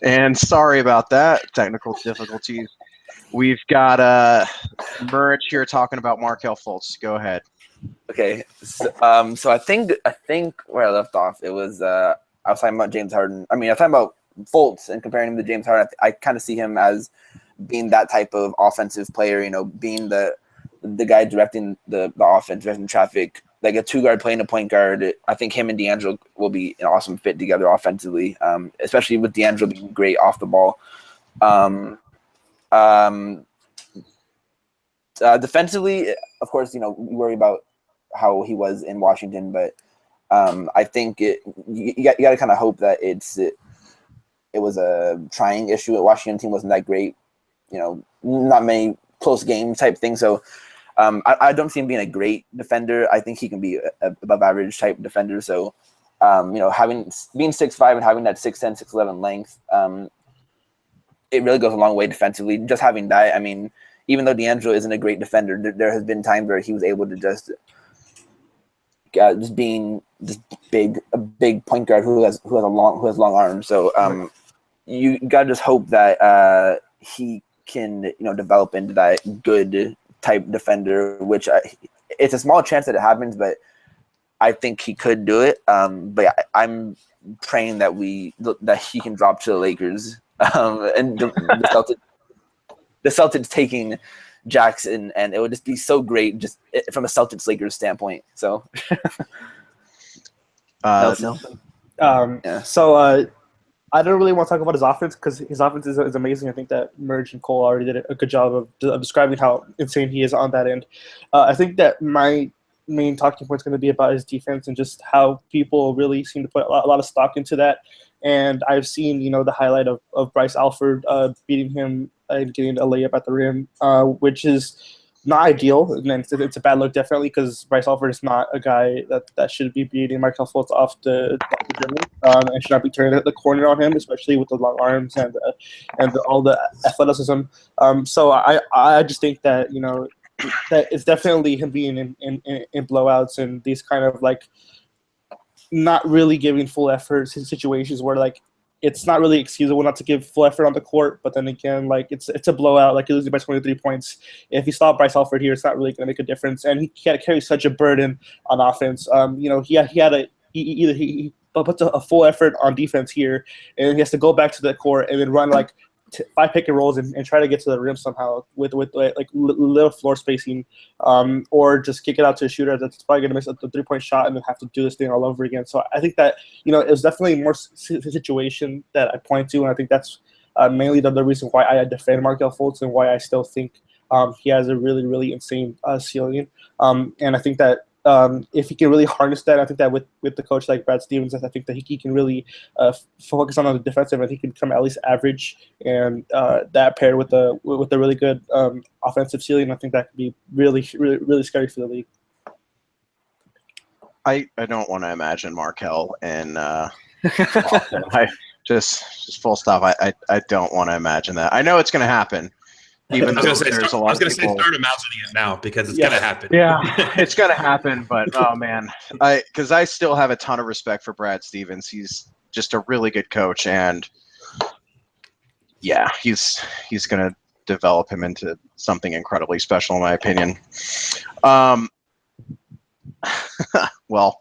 And sorry about that, technical difficulties. We've got Merch here talking about Markelle Fultz. Go ahead. Okay, so I think where I left off, it was I was talking about James Harden. I mean, I was talking about Fultz and comparing him to James Harden. I kind of see him as being that type of offensive player. You know, being the guy directing the offense, directing traffic, like a 2-guard playing a point guard. I think him and D'Angelo will be an awesome fit together offensively, especially with D'Angelo being great off the ball. Defensively, of course, you know, we worry about how he was in Washington, but I think you got to kind of hope that it was a trying issue. The Washington team wasn't that great, you know, not many close game type things. So I don't see him being a great defender. I think he can be a above average type defender. So you know, being 6'5" and having that 6'10", 6'11" length, it really goes a long way defensively. Just having that, I mean, even though D'Angelo isn't a great defender, there has been times where he was able to just being just a big point guard who has long arms. So you gotta just hope that he can, you know, develop into that good type defender. Which it's a small chance that it happens, but I think he could do it. But I'm praying that he can drop to the Lakers and the Celtics taking Jackson, and it would just be so great just from a Celtics-Lakers standpoint. So, yeah. So I don't really want to talk about his offense because his offense is amazing. I think that Merge and Cole already did a good job of describing how insane he is on that end. I think that my main talking point is going to be about his defense and just how people really seem to put a lot of stock into that. And I've seen, you know, the highlight of Bryce Alford beating him and getting a layup at the rim, which is not ideal. And then it's a bad look, definitely, because Bryce Alford is not a guy that should be beating Markelle Fultz off the rim and should not be turning the corner on him, especially with the long arms and all the athleticism. So I just think that, you know, that it's definitely him being in blowouts and these kind of like not really giving full effort in situations where like it's not really excusable not to give full effort on the court, but then again, like it's a blowout, like you're losing by 23 points. If you stop Bryce Alford here, it's not really going to make a difference, and he can't carry such a burden on offense. You know, he puts a full effort on defense here, and he has to go back to the court and then run like 5 pick and rolls and try to get to the rim somehow with like little floor spacing, or just kick it out to a shooter that's probably going to miss a 3-point shot and then have to do this thing all over again. So I think that, you know, it was definitely more situation that I point to, and I think that's mainly the reason why I defend Markelle Fultz and why I still think he has a really, really insane ceiling. And I think that if he can really harness that, I think that with the coach like Brad Stevens, I think that he can really focus on the defensive, and he can become at least average. And that paired with a really good offensive ceiling, I think that could be really, really, really scary for the league. I don't want to imagine Markelle and I just full stop. I don't want to imagine that. I know it's going to happen. Even though there's a lot of people. I was going to say start imagining it now because it's going to happen. Yeah, it's going to happen. But, oh, man, because I still have a ton of respect for Brad Stevens. He's just a really good coach. And, yeah, he's going to develop him into something incredibly special, in my opinion. Well,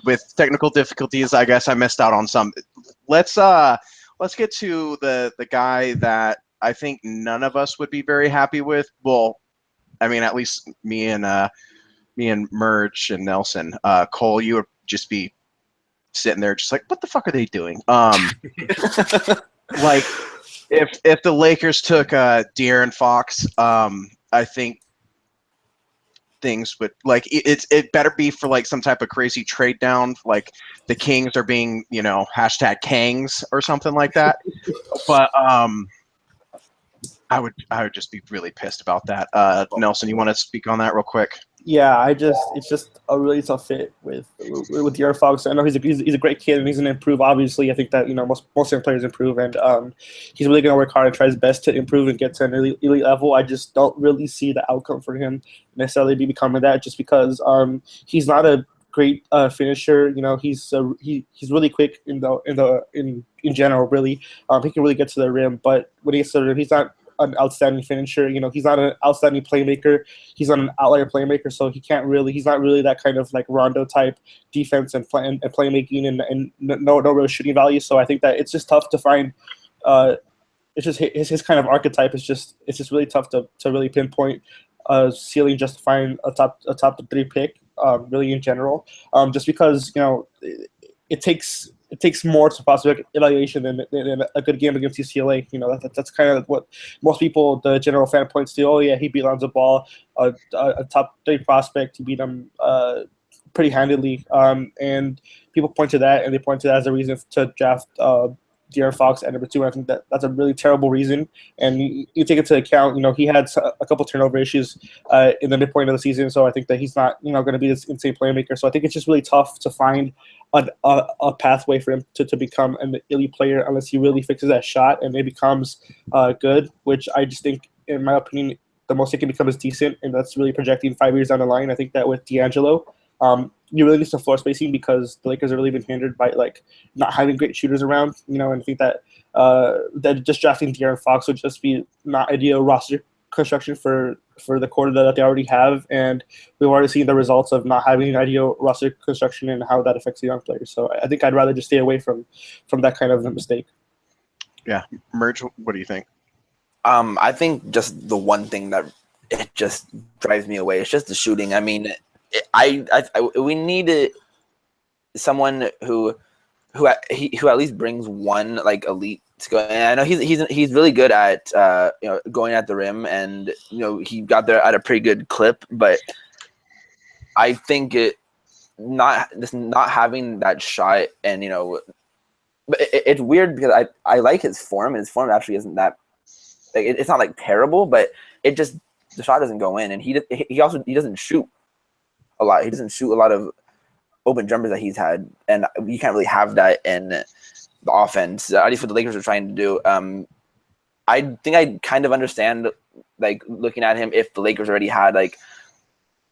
with technical difficulties, I guess I missed out on some. Let's get to the guy that I think none of us would be very happy with. Well, I mean, at least me and Merge and Nelson. Cole, you would just be sitting there just like, what the fuck are they doing? Like, if the Lakers took De'Aaron Fox, I think things would, like, it better be for like some type of crazy trade down, like the Kings are being, you know, #Kangs or something like that. But I would just be really pissed about that. Nelson, you want to speak on that real quick? Yeah, it's just a really tough fit with De'Aaron Fox. I know he's a great kid and he's going to improve. Obviously, I think that, you know, most young players improve, and he's really going to work hard and try his best to improve and get to an elite level. I just don't really see the outcome for him necessarily be becoming that, just because he's not a great finisher. You know, he's really quick in general. Really, he can really get to the rim. But when he gets to the rim, he's not an outstanding finisher. You know, he's not an outstanding playmaker. He's not an outlier playmaker. So he's not really that kind of like Rondo type defense and playmaking and no real shooting value. So I think that it's just tough to find. It's just his kind of archetype is just really tough to really pinpoint ceiling justifying a top 3 pick really in general. Just because, you know, it takes more to prospect evaluation than a good game against UCLA. You know, that's kind of what most people, the general fan, points to. Oh yeah, he beat Lonzo Ball, a top 3 prospect. He beat him pretty handily, and people point to that, and they point to that as a reason to draft De'Aaron Fox at number 2. And I think that's a really terrible reason. And you take into account, you know, he had a couple turnover issues in the midpoint of the season, so I think that he's not, you know, going to be this insane playmaker. So I think it's just really tough to find a pathway for him to become an elite player unless he really fixes that shot and it becomes good, which I just think, in my opinion, the most he can become is decent, and that's really projecting 5 years down the line. I think that with D'Angelo, you really need some floor spacing because the Lakers have really been hindered by like not having great shooters around, you know, and I think that that just drafting De'Aaron Fox would just be not ideal roster construction for the quarter that they already have, and we've already seen the results of not having an ideal roster construction and how that affects the young players. So I think I'd rather just stay away from that kind of a mistake. Yeah, Merge, what do you think? I think just the one thing that it just drives me away is just the shooting. I mean, we need someone who at least brings one like elite skill. And I know he's really good at you know, going at the rim, and you know, he got there at a pretty good clip. But I think not having that shot, and you know, but it's weird because I like his form, and his form actually isn't that like, it's not like terrible, but it just, the shot doesn't go in, and he doesn't shoot a lot. He doesn't shoot a lot of open jumpers that he's had, and you can't really have that in the offense. At least what the Lakers are trying to do. I think I kind of understand, like, looking at him, if the Lakers already had, like,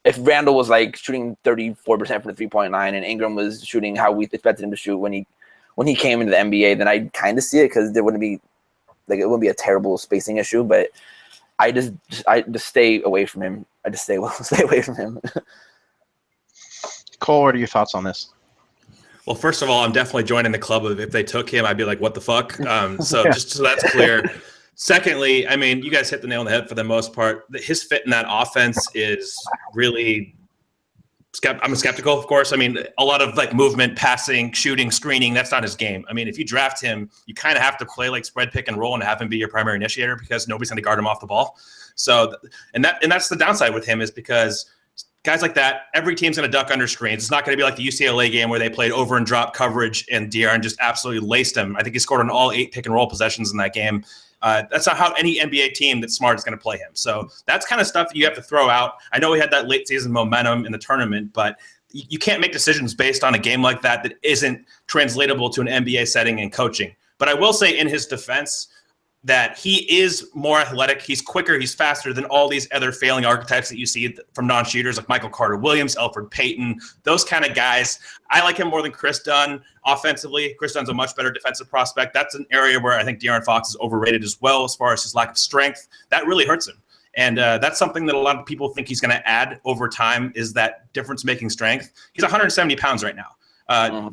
if Randall was like shooting 34% from the 3-point line, and Ingram was shooting how we expected him to shoot when he came into the NBA, then I'd kind of see it, because there wouldn't be like, it wouldn't be a terrible spacing issue. But I just stay away from him. I just stay away from him. Cole, what are your thoughts on this? Well, first of all, I'm definitely joining the club of, if they took him, I'd be like, what the fuck? So just so that's clear. Secondly, I mean, you guys hit the nail on the head for the most part. His fit in that offense is really, I'm skeptical, of course. I mean, a lot of like movement, passing, shooting, screening, that's not his game. I mean, if you draft him, you kind of have to play like spread, pick, and roll and have him be your primary initiator, because nobody's going to guard him off the ball. So, and that's the downside with him, is because guys like that, every team's going to duck under screens. It's not going to be like the UCLA game where they played over and drop coverage and De'Aaron just absolutely laced him. I think he scored on all 8 pick and roll possessions in that game. That's not how any NBA team that's smart is going to play him. So that's kind of stuff you have to throw out. I know we had that late season momentum in the tournament, but you can't make decisions based on a game like that isn't translatable to an NBA setting and coaching. But I will say, in his defense, that he is more athletic, he's quicker, he's faster than all these other failing archetypes that you see from non-shooters like Michael Carter-Williams, Elfrid Payton, those kind of guys. I like him more than Chris Dunn offensively. Chris Dunn's a much better defensive prospect. That's an area where I think De'Aaron Fox is overrated as well, as far as his lack of strength. That really hurts him. And that's something that a lot of people think he's going to add over time, is that difference-making strength. He's 170 pounds right now.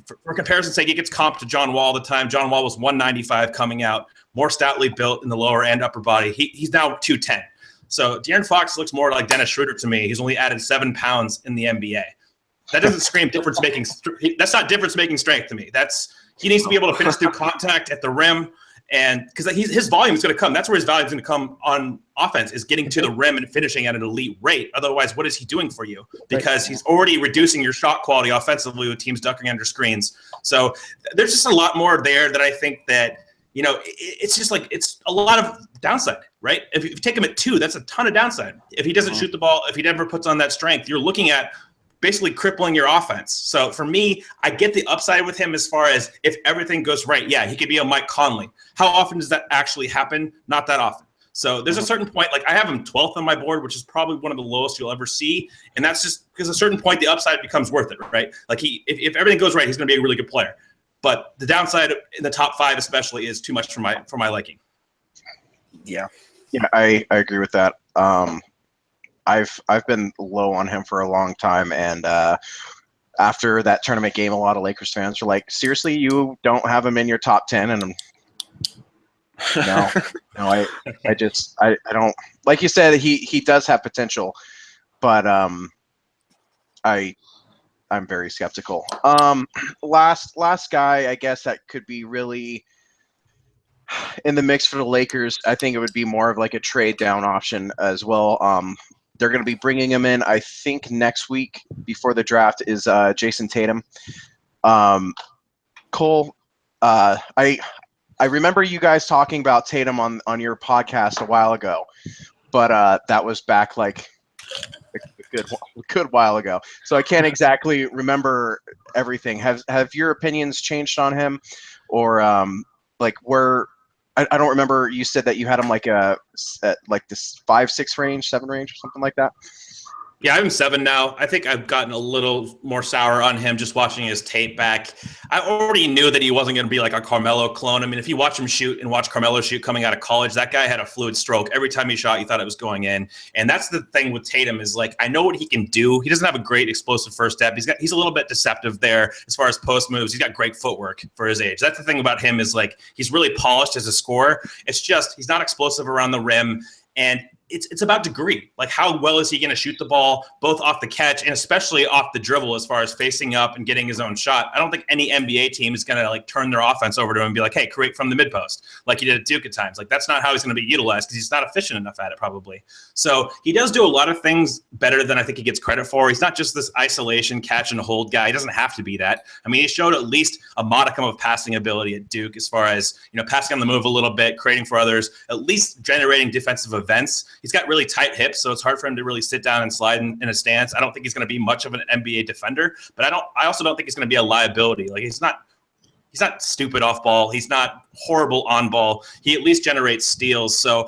For comparison's sake, he gets comped to John Wall all the time. John Wall was 195 coming out, more stoutly built in the lower and upper body. He's now 210. So De'Aaron Fox looks more like Dennis Schroeder to me. He's only added 7 pounds in the NBA. That doesn't scream difference-making. That's not difference-making strength to me. He needs to be able to finish through contact at the rim, and because his volume is going to come. That's where his volume is going to come on offense, is getting to the rim and finishing at an elite rate. Otherwise, what is he doing for you? Because he's already reducing your shot quality offensively with teams ducking under screens. So there's just a lot more there that I think that, you know, it's just like, it's a lot of downside, right? If you take him at 2, that's a ton of downside. If he doesn't shoot the ball, if he never puts on that strength, you're looking at basically crippling your offense. So for me, I get the upside with him as far as if everything goes right. Yeah, he could be a Mike Conley. How often does that actually happen? Not that often. So there's a certain point, like I have him 12th on my board, which is probably one of the lowest you'll ever see. And that's just because at a certain point, the upside becomes worth it, right? Like if everything goes right, he's going to be a really good player. But the downside in the top 5 especially is too much for my liking. Yeah. Yeah, I agree with that. I've been low on him for a long time, and after that tournament game, a lot of Lakers fans were like, "Seriously, you don't have him in your top 10?" And I don't, like you said, he does have potential, but I'm very skeptical. Last guy, I guess, that could be really in the mix for the Lakers. I think it would be more of like a trade down option as well. They're going to be bringing him in, I think, next week before the draft is Jason Tatum. Cole, I remember you guys talking about Tatum on your podcast a while ago, but that was back like a good while ago. So I can't exactly remember everything. Have your opinions changed on him, or like where? I don't remember. You said that you had him like at like this 5-6 range, 7 range, or something like that. Yeah, I'm 7 now. I think I've gotten a little more sour on him just watching his tape back. I already knew that he wasn't going to be like a Carmelo clone. I mean, if you watch him shoot and watch Carmelo shoot coming out of college, that guy had a fluid stroke. Every time he shot, you thought it was going in. And that's the thing with Tatum is like, I know what he can do. He doesn't have a great explosive first step. He's a little bit deceptive there as far as post moves. He's got great footwork for his age. That's the thing about him is like, he's really polished as a scorer. It's just, he's not explosive around the rim. And it's about degree. Like, how well is he going to shoot the ball, both off the catch and especially off the dribble as far as facing up and getting his own shot? I don't think any NBA team is going to like turn their offense over to him and be like, hey, create from the mid post like he did at Duke at times. Like, that's not how he's going to be utilized because he's not efficient enough at it probably. So he does do a lot of things better than I think he gets credit for. He's not just this isolation catch and hold guy. He doesn't have to be that. I mean, he showed at least a modicum of passing ability at Duke as far as, passing on the move a little bit, creating for others, at least generating defensive events. He's got really tight hips, so it's hard for him to really sit down and slide in a stance. I don't think he's going to be much of an NBA defender, but I also don't think he's going to be a liability. Like, he's not stupid off ball. He's not horrible on ball. He at least generates steals. So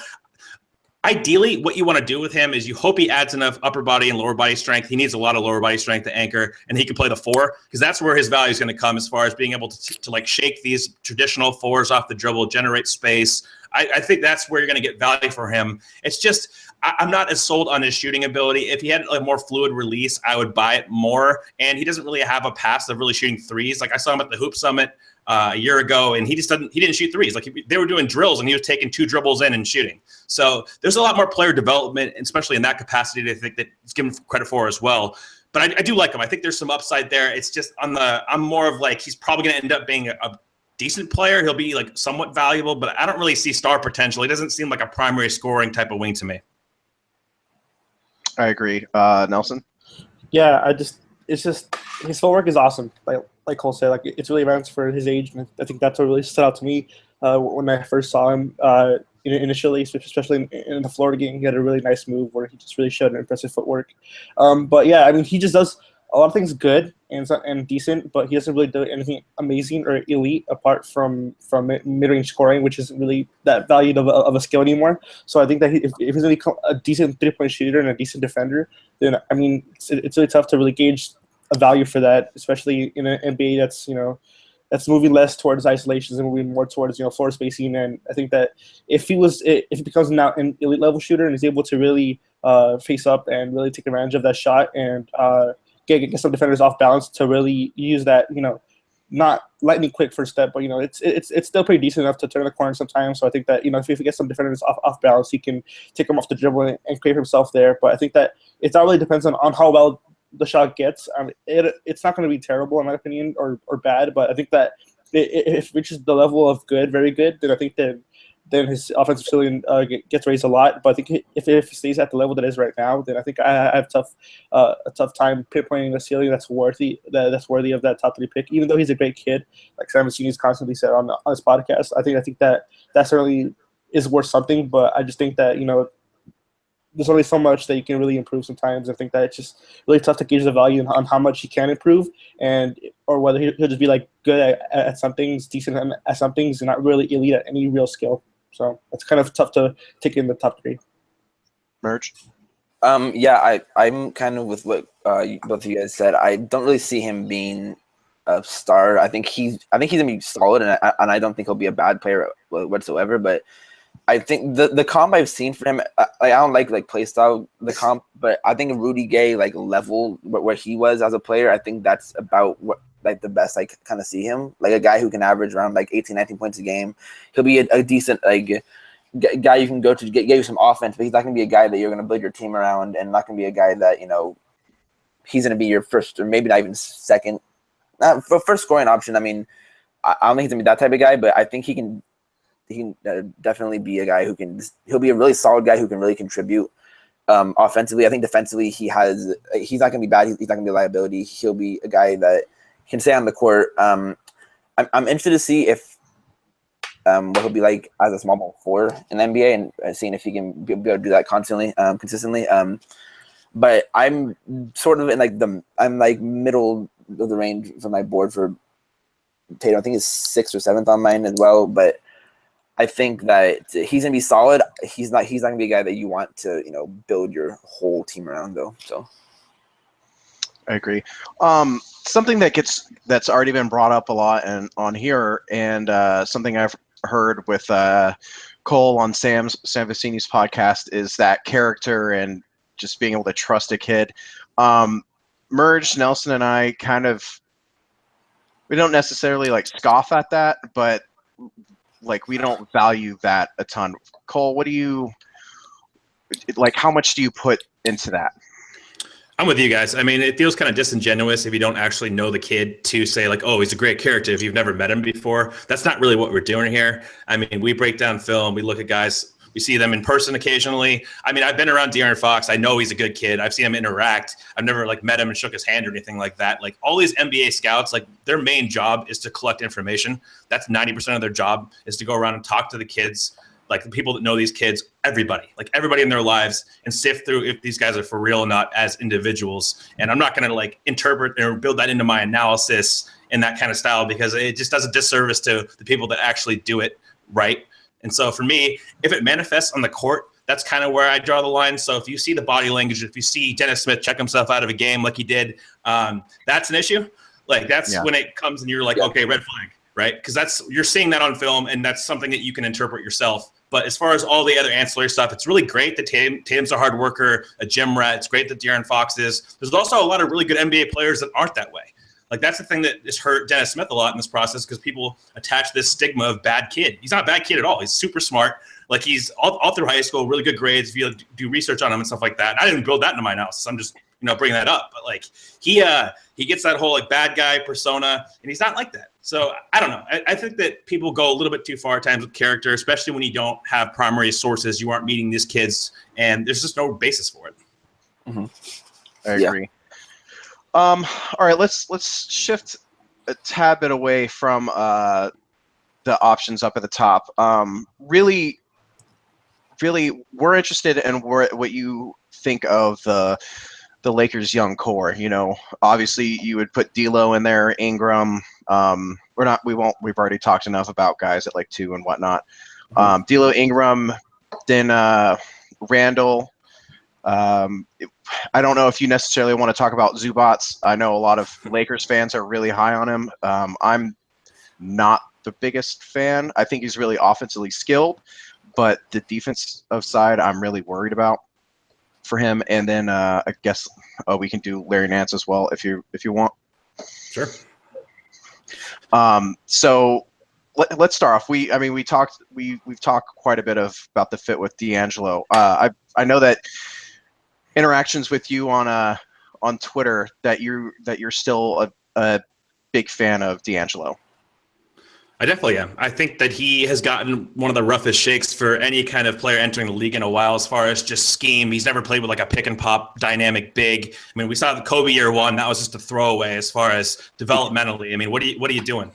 ideally, what you want to do with him is you hope he adds enough upper body and lower body strength. He needs a lot of lower body strength to anchor, and he can play the 4 because that's where his value is going to come as far as being able to like shake these traditional 4s off the dribble, generate space. I think that's where you're going to get value for him. It's just I'm not as sold on his shooting ability. If he had a more fluid release, I would buy it more. And he doesn't really have a pass of really shooting threes. Like, I saw him at the Hoop Summit a year ago, and he didn't shoot threes. Like, they were doing drills, and he was taking 2 dribbles in and shooting. So there's a lot more player development, especially in that capacity, I think that he's given credit for as well. But I do like him. I think there's some upside there. It's just I'm more of like, he's probably going to end up being a decent player. He'll be like somewhat valuable, but I don't really see star potential. He doesn't seem like a primary scoring type of wing to me. I agree. Nelson? Yeah, it's just his footwork is awesome. Like Cole said, like, it's really advanced for his age, and I think that's what really stood out to me when I first saw him initially, especially in the Florida game. He had a really nice move where he just really showed an impressive footwork. But yeah, I mean, he just does a lot of things good and decent, but he doesn't really do anything amazing or elite apart from mid-range scoring, which isn't really that valued of a skill anymore. So I think that if he's going to become a decent 3-point shooter and a decent defender, then I mean, it's really tough to really gauge a value for that, especially in an NBA that's moving less towards isolations and moving more towards floor spacing. And I think that if he becomes now an elite level shooter and is able to really face up and really take advantage of that shot and get some defenders off balance to really use that, not lightning quick first step, but it's still pretty decent enough to turn the corner sometimes. So I think that if he gets some defenders off balance, he can take them off the dribble and create himself there. But I think that it all really depends on how well the shot gets. It's not going to be terrible in my opinion or bad, but I think that if it reaches the level of good, very good, then I think that then his offensive ceiling gets raised a lot. But I think if he stays at the level that is right now, then I think I have a tough time pinpointing a ceiling that's worthy of that top 3 pick. Even though he's a great kid, like Sam Vecini's constantly said on his podcast, I think that certainly is worth something. But I just think that there's only so much that you can really improve sometimes. I think that it's just really tough to gauge the value on how much he can improve, or whether he'll just be like good at some things, decent at some things, and not really elite at any real skill. So it's kind of tough to take in the top 3. Merge. Yeah, I'm kind of with what both of you guys said. I don't really see him being a star. I think he's gonna be solid, and I don't think he'll be a bad player whatsoever. But I think the comp I've seen for him, I don't like play style the comp, but I think Rudy Gay like level where he was as a player, I think that's about what like the best I kind of see him, like a guy who can average around like 18, 19 points a game. He'll be a decent like guy you can go to get you some offense, but he's not gonna be a guy that you're gonna build your team around, and not gonna be a guy that he's gonna be your first or maybe not even second, for first scoring option. I mean, I don't think he's gonna be that type of guy, but I think he can definitely be a guy he'll be a really solid guy who can really contribute offensively. I think defensively he's not going to be bad. He's not going to be a liability. He'll be a guy that can stay on the court. I'm interested to see if what he'll be like as a small ball 4 in the NBA, and seeing if he can be able to do that consistently. But I'm sort of in like middle of the range for my board for Tatum. I think it's 6th or 7th on mine as well, but I think that he's gonna be solid. He's not gonna be a guy that you want to build your whole team around though. So I agree. Something that's already been brought up a lot on here, and something I've heard with Cole on Sam Vecini's podcast, is that character and just being able to trust a kid. Merge, Nelson, and I we don't necessarily like scoff at that, but like we don't value that a ton. Cole, what do you like? How much do you put into that? I'm with you guys. I mean, it feels kind of disingenuous if you don't actually know the kid to say like, oh, he's a great character if you've never met him before. That's not really what we're doing here. I mean, we break down film, we look at guys, we see them in person occasionally. I mean, I've been around De'Aaron Fox. I know he's a good kid. I've seen him interact. I've never like met him and shook his hand or anything like that. Like all these NBA scouts, like their main job is to collect information. That's 90% of their job, is to go around and talk to the kids, like the people that know these kids, everybody in their lives, and sift through if these guys are for real or not as individuals. And I'm not going to like interpret or build that into my analysis in that kind of style, because it just does a disservice to the people that actually do it right. And so for me, if it manifests on the court, that's kind of where I draw the line. So if you see the body language, if you see Dennis Smith check himself out of a game like he did, that's an issue. Like that's when it comes and you're like, okay, red flag, right? Because you're seeing that on film, and that's something that you can interpret yourself. But as far as all the other ancillary stuff, it's really great that Tatum's a hard worker, a gym rat. It's great that De'Aaron Fox is. There's also a lot of really good NBA players that aren't that way. Like that's the thing that has hurt Dennis Smith a lot in this process, because people attach this stigma of bad kid. He's not a bad kid at all. He's super smart. Like he's all through high school, really good grades. If you do research on him and stuff like that, I didn't build that into my analysis. I'm just bringing that up. But like he gets that whole like bad guy persona, and he's not like that. So I don't know. I think that people go a little bit too far at times with character, especially when you don't have primary sources. You aren't meeting these kids, and there's just no basis for it. Mm-hmm. I agree. All right, let's shift a tad bit away from the options up at the top. Really, we're interested in what you think of the Lakers' young core. Obviously you would put D'Lo in there, Ingram. We won't. We've already talked enough about guys at like 2 and whatnot. D'Lo, Ingram, then Randall. I don't know if you necessarily want to talk about Zubats. I know a lot of Lakers fans are really high on him. I'm not the biggest fan. I think he's really offensively skilled, but the defensive side I'm really worried about for him. And then I guess we can do Larry Nance as well if you want. Sure. So let's start off. We've talked quite a bit about the fit with D'Angelo. I know that interactions with you on Twitter that you're still a big fan of D'Angelo. I definitely am. I think that he has gotten one of the roughest shakes for any kind of player entering the league in a while, as far as just scheme. He's never played with like a pick and pop dynamic big. I mean, we saw the Kobe year 1. That was just a throwaway as far as developmentally. I mean, what are you doing?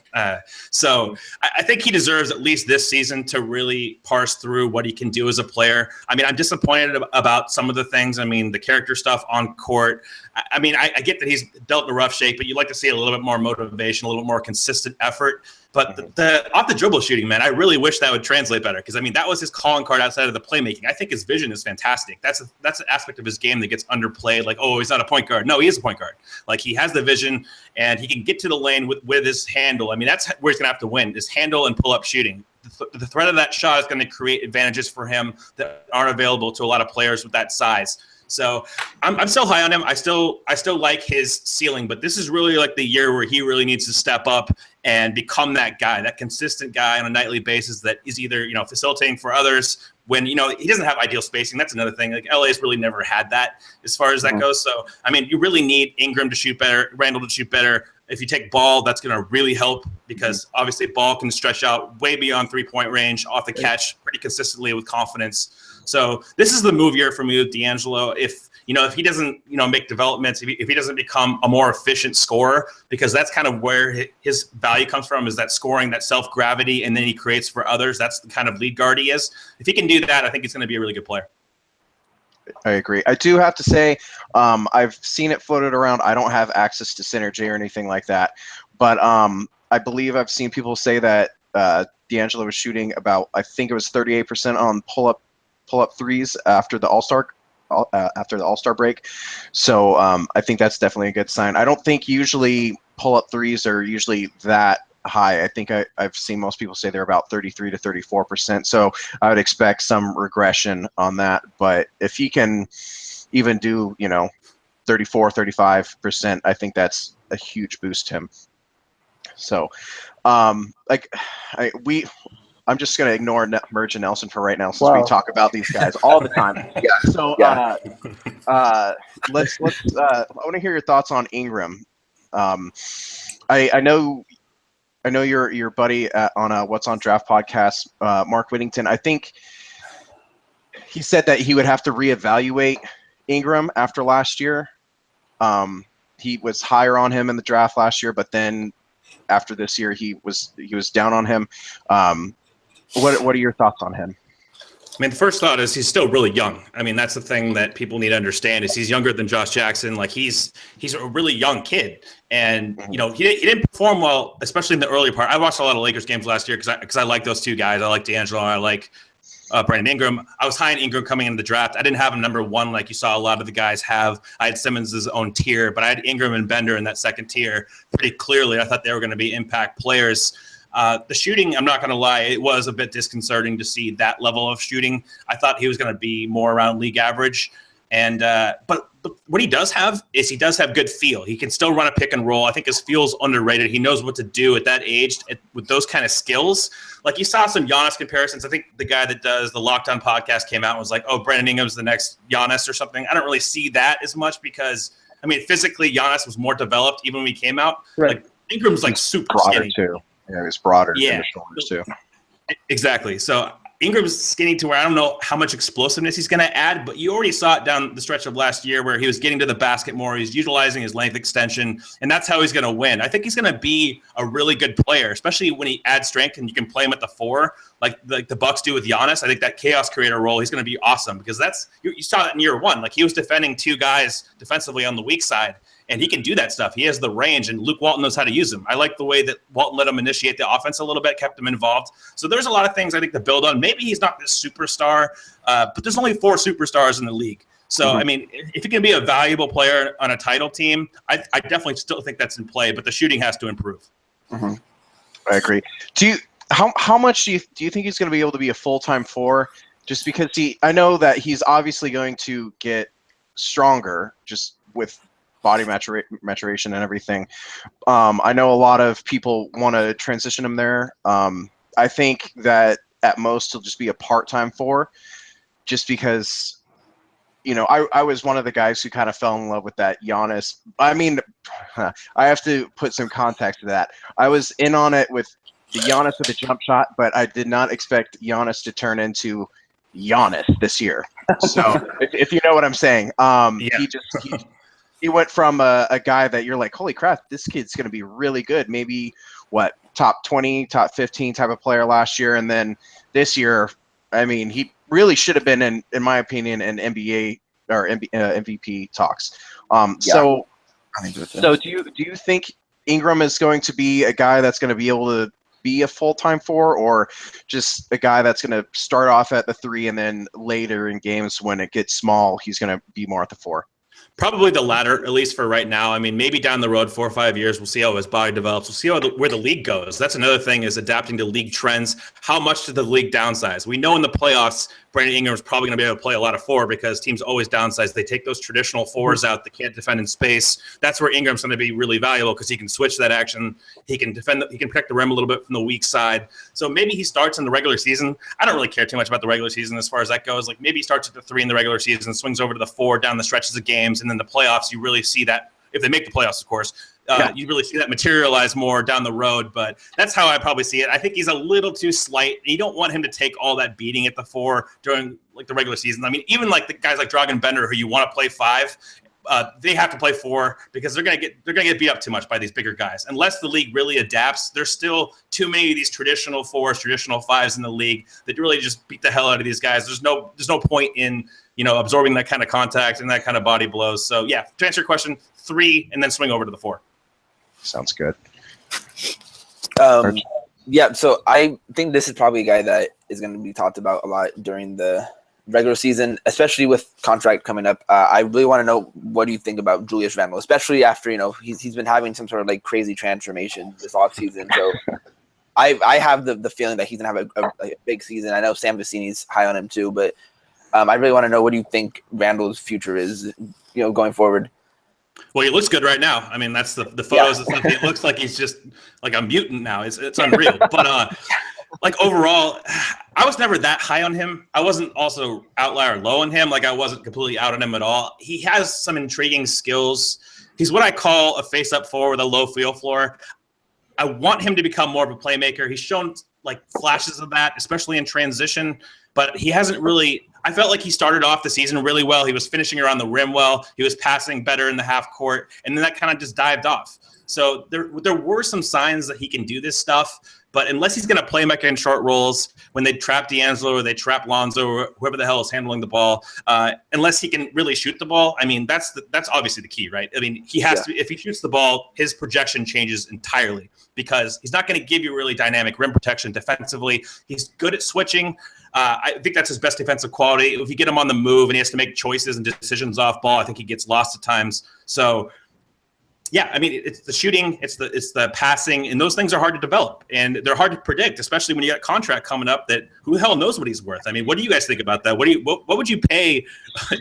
So I think he deserves at least this season to really parse through what he can do as a player. I mean, I'm disappointed about some of the things. I mean, the character stuff on court. I mean, I get that he's dealt in a rough shake, but you'd like to see a little bit more motivation, a little bit more consistent effort. But the off the dribble shooting, man, I really wish that would translate better, because I mean that was his calling card outside of the playmaking. I think his vision is fantastic. That's an aspect of his game that gets underplayed. Like, oh, he's not a point guard. No, he is a point guard. Like, he has the vision and he can get to the lane with his handle. I mean, that's where he's gonna have to win, is handle and pull up shooting. The threat of that shot is going to create advantages for him that aren't available to a lot of players with that size. So I'm still high on him. I still like his ceiling, but this is really like the year where he really needs to step up and become that guy, that consistent guy on a nightly basis that is either, you know, facilitating for others when, you know, he doesn't have ideal spacing. That's another thing. Like, LA's really never had that as far as that goes. So, I mean, you really need Ingram to shoot better, Randall to shoot better. If you take Ball, that's going to really help, because obviously Ball can stretch out way beyond three-point range off the catch pretty consistently with confidence. So this is the move year for me with D'Angelo. If he doesn't, make developments, if he doesn't become a more efficient scorer, because that's kind of where his value comes from, is that scoring, that self-gravity, and then he creates for others. That's the kind of lead guard he is. If he can do that, I think he's going to be a really good player. I agree. I do have to say, I've seen it floated around. I don't have access to Synergy or anything like that, but I believe I've seen people say that D'Angelo was shooting about, I think it was 38% on pull-up threes after the All-Star break. So I think that's definitely a good sign. I don't think usually pull-up threes are usually that high. I think I've seen most people say they're about 33 to 34%. So I would expect some regression on that. But if he can even do, 34, 35%, I think that's a huge boost to him. So I'm just going to ignore Merge and Nelson for right now, since we talk about these guys all the time. So I want to hear your thoughts on Ingram. I know your buddy on What's on Draft podcast, Mark Whittington. I think he said that he would have to reevaluate Ingram after last year. He was higher on him in the draft last year, but then after this year, he was down on him. What are your thoughts on him? I mean, the first thought is he's still really young. I mean, that's the thing that people need to understand, is he's younger than Josh Jackson. Like, he's a really young kid, and he didn't perform well, especially in the early part. I watched a lot of Lakers games last year because I like those two guys. I like D'Angelo and I like Brandon Ingram. I was high on Ingram coming into the draft. I didn't have him number one like you saw a lot of the guys have. I had Simmons' own tier, but I had Ingram and Bender in that second tier pretty clearly. I thought they were going to be impact players. The shooting, I'm not going to lie, it was a bit disconcerting to see that level of shooting. I thought he was going to be more around league average. And but what he does have is he does have good feel. He can still run a pick and roll. I think his feel's underrated. He knows what to do at that age with those kind of skills. Like, you saw some Giannis comparisons. I think the guy that does the Locked On podcast came out and was like, oh, Brandon Ingram's the next Giannis or something. I don't really see that as much, because, I mean, physically Giannis was more developed even when he came out. Right. Like, Ingram's like super skinny too. Yeah, he's broader in the shoulders too. Exactly. So Ingram's skinny to where I don't know how much explosiveness he's going to add, but you already saw it down the stretch of last year where he was getting to the basket more. He's utilizing his length extension, and that's how he's going to win. I think he's going to be a really good player, especially when he adds strength and you can play him at the four, like the Bucks do with Giannis. I think that chaos creator role, he's going to be awesome, because you saw that in year one. Like, he was defending two guys defensively on the weak side, and he can do that stuff. He has the range, and Luke Walton knows how to use him. I like the way that Walton let him initiate the offense a little bit, kept him involved. So there's a lot of things I think to build on. Maybe he's not this superstar, but there's only 4 superstars in the league. So, I mean, if he can be a valuable player on a title team, I definitely still think that's in play, but the shooting has to improve. I agree. How much do you think he's going to be able to be a full-time 4? Just because I know that he's obviously going to get stronger just with body maturation and everything. I know a lot of people want to transition him there. I think that at most he'll just be a part-time 4, just because, I was one of the guys who kind of fell in love with that Giannis. I mean, I have to put some context to that. I was in on it with the Giannis with the jump shot, but I did not expect Giannis to turn into Giannis this year. So if you know what I'm saying, he went from a guy that you're like, holy crap, this kid's going to be really good. Maybe top 20, top 15 type of player last year. And then this year, I mean, he really should have been in my opinion, in NBA or MVP talks. So do you think Ingram is going to be a guy that's going to be able to be a full-time 4, or just a guy that's going to start off at the 3 and then later in games when it gets small, he's going to be more at the 4? Probably the latter, at least for right now. I mean, maybe down the road, 4 or 5 years, we'll see how his body develops. We'll see where the league goes. That's another thing, is adapting to league trends. How much does the league downsize? We know in the playoffs, Brandon Ingram's probably going to be able to play a lot of 4 because teams always downsize. They take those traditional 4s out that can't defend in space. That's where Ingram's going to be really valuable because he can switch that action. He can defend. He can protect the rim a little bit from the weak side. So maybe he starts in the regular season. I don't really care too much about the regular season as far as that goes. Like maybe he starts at the 3 in the regular season, swings over to the 4 down the stretches of games, and then the playoffs, you really see that, if they make the playoffs, of course, you really see that materialize more down the road. But that's how I probably see it. I think he's a little too slight. You don't want him to take all that beating at the 4 during like the regular season. I mean, even like the guys like Dragan Bender, who you want to play 5, they have to play 4 because they're gonna get beat up too much by these bigger guys. Unless the league really adapts, there's still too many of these traditional 4s, traditional 5s in the league that really just beat the hell out of these guys. There's no point in absorbing that kind of contact and that kind of body blows. So yeah, to answer your question, 3 and then swing over to the 4. Sounds good. Yeah, so I think this is probably a guy that is going to be talked about a lot during the regular season, especially with contract coming up. I really want to know, what do you think about Julius Randle, especially after he's been having some sort of like crazy transformation this offseason. So I have the feeling that he's gonna have a big season. I know Sam Vecini's high on him too, but I really want to know, what do you think Randle's future is, going forward? Well, he looks good right now. I mean, that's the photos. Yeah. It looks like he's just like a mutant now. It's unreal. But like overall, I was never that high on him. I wasn't also outlier low on him. Like I wasn't completely out on him at all. He has some intriguing skills. He's what I call a face-up 4 with a low feel floor. I want him to become more of a playmaker. He's shown like flashes of that, especially in transition, but he hasn't really. I felt like he started off the season really well. He was finishing around the rim well. He was passing better in the half court, and then that kind of just dived off. So there were some signs that he can do this stuff, but unless he's going to play Mecca in short rolls, when they trap D'Angelo or they trap Lonzo or whoever the hell is handling the ball, unless he can really shoot the ball, I mean, that's obviously the key, right? I mean, he has to. If he shoots the ball, his projection changes entirely because he's not going to give you really dynamic rim protection defensively. He's good at switching. I think that's his best defensive quality. If you get him on the move and he has to make choices and decisions off ball, I think he gets lost at times. So, yeah, I mean, it's the shooting, it's the passing, and those things are hard to develop, and they're hard to predict, especially when you got a contract coming up that who the hell knows what he's worth. I mean, what do you guys think about that? What would you pay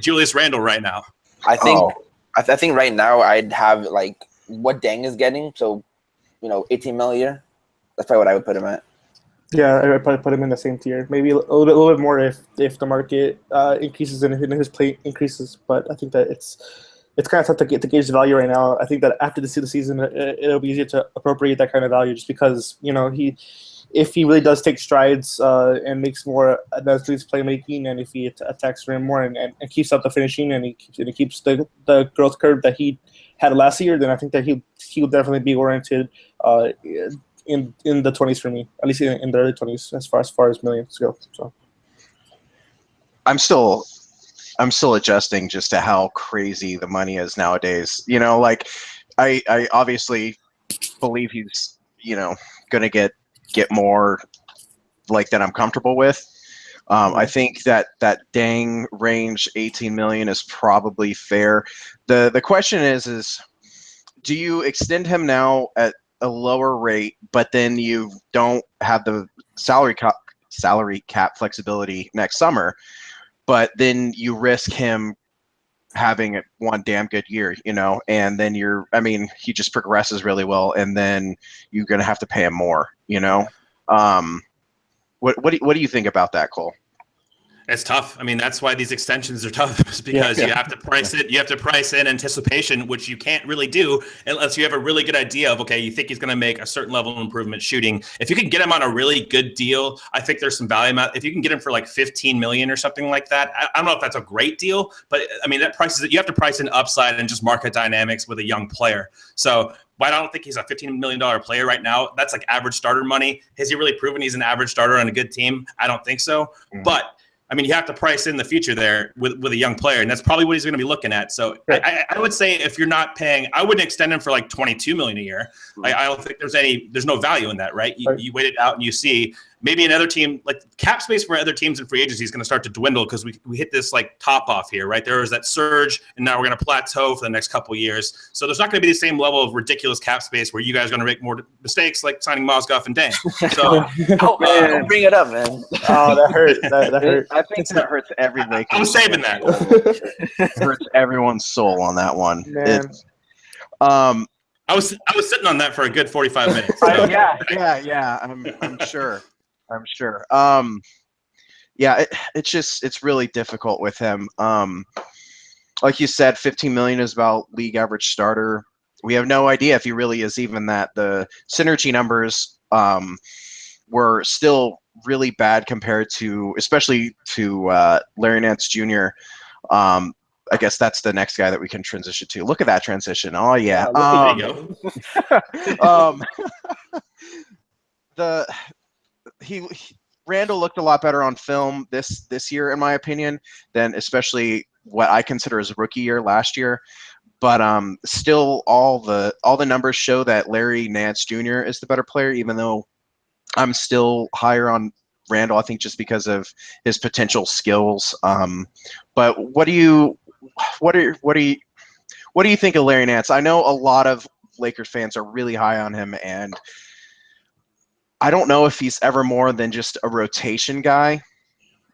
Julius Randle right now? I think right now I'd have like what Deng is getting, so 18 mil a year. That's probably what I would put him at. Yeah, I would probably put him in the same tier. Maybe a little bit more if the market increases and his play increases. But I think that it's kind of tough to gauge the value right now. I think that after the season, it'll be easier to appropriate that kind of value, just because if he really does take strides and makes more advanced playmaking, and if he attacks rim more and keeps up the finishing and he keeps the growth curve that he had last year, then I think that he'll definitely be warranted in the 20s for me, at least in the early 20s as far as millions go. So I'm still adjusting just to how crazy the money is nowadays. Like I obviously believe he's gonna get more like that I'm comfortable with. I think that Deng range 18 million is probably fair. The question is do you extend him now at a lower rate, but then you don't have the salary cap flexibility next summer, but then you risk him having one damn good year, and then he just progresses really well, and then you're going to have to pay him more, What do you think about that, Cole? It's tough. I mean, that's why these extensions are tough, is because you have to price it. You have to price in anticipation, which you can't really do unless you have a really good idea of, okay, you think he's going to make a certain level of improvement shooting. If you can get him on a really good deal, I think there's some value. If you can get him for like 15 million or something like that, I don't know if that's a great deal, but I mean, that prices it. You have to price in upside and just market dynamics with a young player. So, but I don't think he's a $15 million player right now. That's like average starter money. Has he really proven he's an average starter on a good team? I don't think so. But I mean, you have to price in the future there with a young player, and that's probably what he's going to be looking at. So I would say if you're not paying, I wouldn't extend him for like $22 million a year. I don't think there's no value in that, right? You wait it out and you see maybe another team, like cap space for other teams in free agency is going to start to dwindle because we hit this like top off here, right? There was that surge, and now we're going to plateau for the next couple of years. So there's not going to be the same level of ridiculous cap space where you guys are going to make more mistakes like signing Mozgov and Dang. So don't bring it up, man. Oh, that hurt. That hurt. I think that hurts every Lakers. I'm saving that. It hurts everyone's soul on that one. Man. I was sitting on that for a good 45 minutes. So. Yeah. I'm sure. It's really difficult with him. Like you said, 15 million is about league average starter. We have no idea if he really is even that. The synergy numbers were still really bad compared to, especially to Larry Nance Jr. I guess that's the next guy that we can transition to. Look at that transition. Oh yeah. Randall looked a lot better on film this year, in my opinion, than especially what I consider his rookie year last year. But still, all the numbers show that Larry Nance Jr. is the better player, even though I'm still higher on Randall, I think, just because of his potential skills. But what do you think of Larry Nance? I know a lot of Lakers fans are really high on him, and I don't know if he's ever more than just a rotation guy.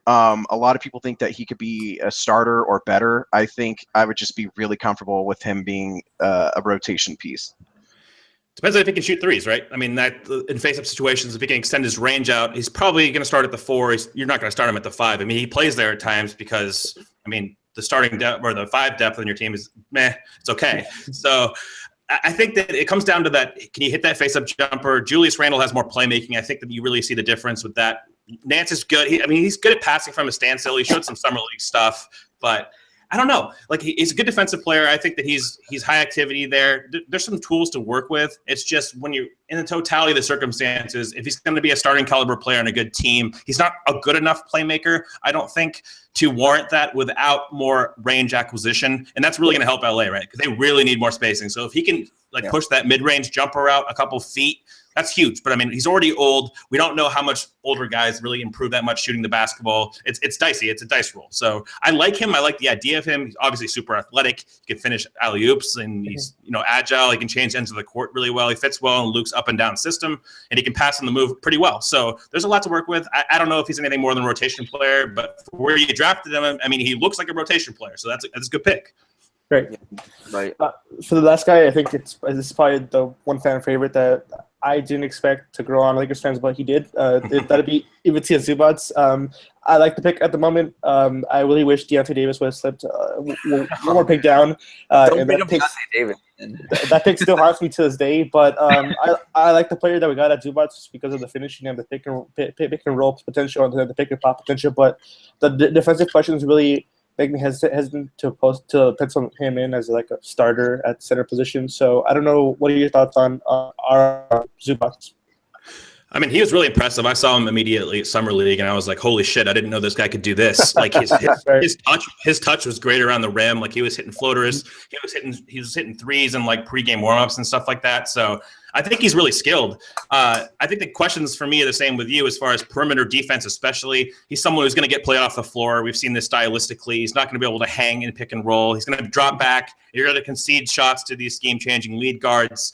A lot of people think that he could be a starter or better. I think I would just be really comfortable with him being a rotation piece. Depends on if he can shoot threes, right? I mean, that in face-up situations, if he can extend his range out, he's probably going to start at the 4. You're not going to start him at the 5. I mean, he plays there at times because, I mean, the starting depth or the 5 depth on your team is meh. It's okay. So I think that it comes down to that. Can you hit that face-up jumper? Julius Randle has more playmaking. I think that you really see the difference with that. Nance is good. He's good at passing from a standstill. He showed some summer league stuff, but I don't know. Like, he's a good defensive player. I think that he's high activity there. There's some tools to work with. It's just when you're in the totality of the circumstances, if he's going to be a starting caliber player on a good team, he's not a good enough playmaker, I don't think, to warrant that without more range acquisition. And that's really going to help LA, right? Because they really need more spacing. So if he can push that mid-range jumper out a couple feet, that's huge. But I mean, he's already old. We don't know how much older guys really improve that much shooting the basketball. It's dicey. It's a dice roll. So I like him. I like the idea of him. He's obviously super athletic. He can finish alley-oops, and he's agile. He can change ends of the court really well. He fits well in Luke's up and down system, and he can pass on the move pretty well. So there's a lot to work with. I don't know if he's anything more than a rotation player, but for where you drafted him, I mean, he looks like a rotation player. So that's a good pick. Great. Right. For the last guy, I think this is probably the one fan favorite that I didn't expect to grow on Lakers fans, but he did. That'd be Ivica Zubac. I like the pick at the moment. I really wish Deontay Davis would have slipped one more pick down. Don't bring up Deontay Davis. That pick still haunts me to this day, but I like the player that we got at Zubac just because of the finishing and the pick and roll potential and the pick and pop potential. But the defensive questions really make me hesitant to pencil him in as like a starter at center position. So I don't know. What are your thoughts on our Zubac? I mean, he was really impressive. I saw him immediately at Summer League, and I was like, "Holy shit! I didn't know this guy could do this." Like his touch was great around the rim. Like he was hitting floaters, he was hitting threes and like pregame warmups and stuff like that. So I think he's really skilled. I think the questions for me are the same with you as far as perimeter defense, especially. He's someone who's going to get played off the floor. We've seen this stylistically. He's not going to be able to hang and pick and roll. He's going to drop back. You're going to concede shots to these game-changing lead guards.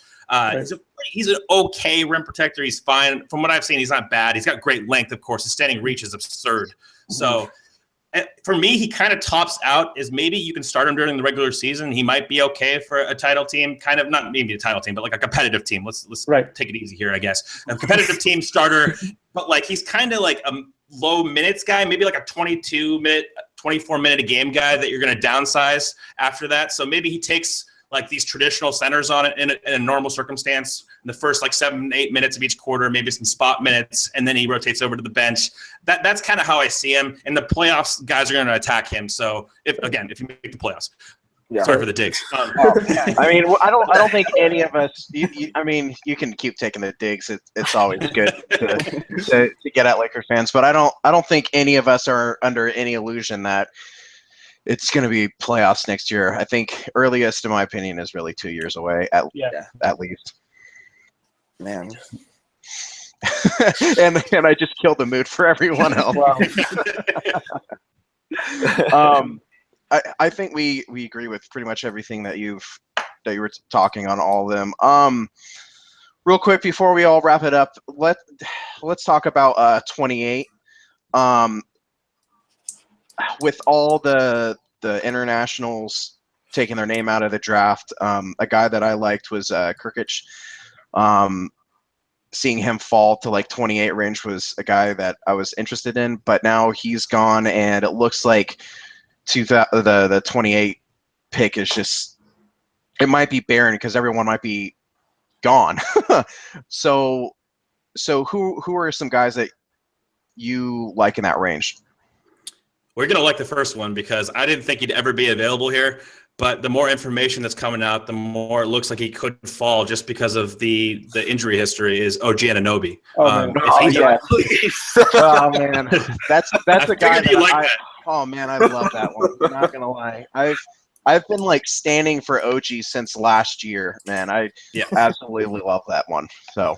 He's an okay rim protector. He's fine. From what I've seen, he's not bad. He's got great length, of course. His standing reach is absurd. So for me, he kind of tops out as maybe you can start him during the regular season. He might be okay for a title team, kind of not maybe a title team, but like a competitive team. Let's take it easy here, I guess. A competitive team starter, but like he's kind of like a low minutes guy, maybe like a 22-minute, 24-minute a game guy that you're going to downsize after that. So maybe he takes like these traditional centers on it in a normal circumstance in the first like 7-8 minutes of each quarter, maybe some spot minutes, and then he rotates over to the bench. That's kind of how I see him. In the playoffs, guys are going to attack him. So if you make the playoffs, Yeah. Sorry for the digs. I mean, I don't think any of us. I mean, you can keep taking the digs. It's always good to get at Lakers fans, but I don't think any of us are under any illusion that it's going to be playoffs next year. I think earliest, in my opinion, is really 2 years away at least. Man. and I just killed the mood for everyone else. I think we agree with pretty much everything that you were talking on, all of them. Real quick before we all wrap it up, let's talk about 28. With all the internationals taking their name out of the draft, a guy that I liked was Kirkic. Seeing him fall to like 28 range was a guy that I was interested in, but now he's gone, and it looks like the 28 pick is just, it might be barren because everyone might be gone. so who are some guys that you like in that range? We're going to like the first one because I didn't think he'd ever be available here. But the more information that's coming out, the more it looks like he could fall just because of the injury history is OG Anunoby. Oh, man. That's a guy that oh, man, I love that one. I'm not going to lie. I've been like standing for OG since last year, man. I absolutely love that one. So.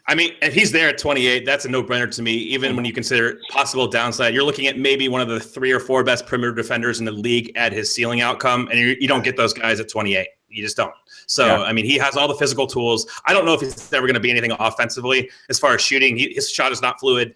I mean, if he's there at 28, that's a no-brainer to me, even when you consider possible downside. You're looking at maybe one of the 3 or 4 best perimeter defenders in the league at his ceiling outcome, and you don't get those guys at 28. You just don't. So, I mean, he has all the physical tools. I don't know if he's ever going to be anything offensively as far as shooting. His shot is not fluid.